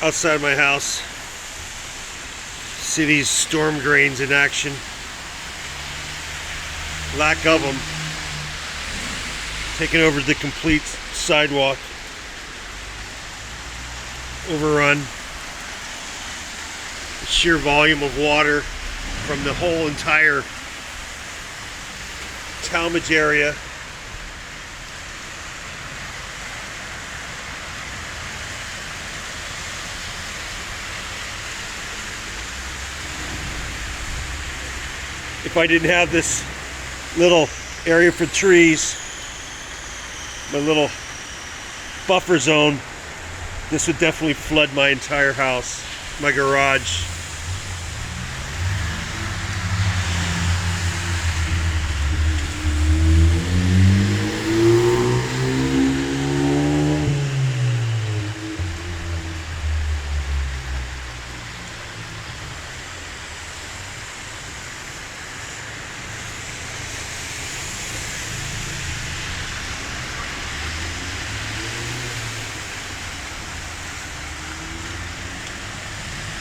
outside my house. See these storm drains in action. Lack of them. Taking over the complete sidewalk. Overrun. The sheer volume of water from the whole entire Talmadge area. If I didn't have this little area for trees, my little buffer zone, this would definitely flood my entire house, my garage.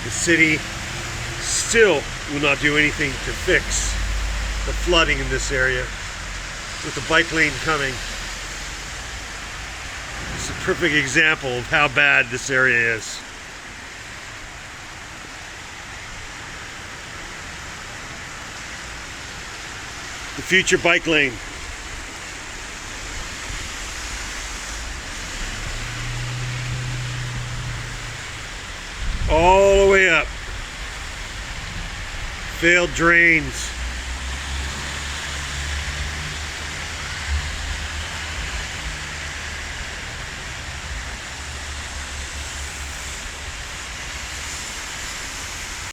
The city still will not do anything to fix the flooding in this area. With the bike lane coming, it's a perfect example of how bad this area is. The future bike lane. All the way up. Failed drains.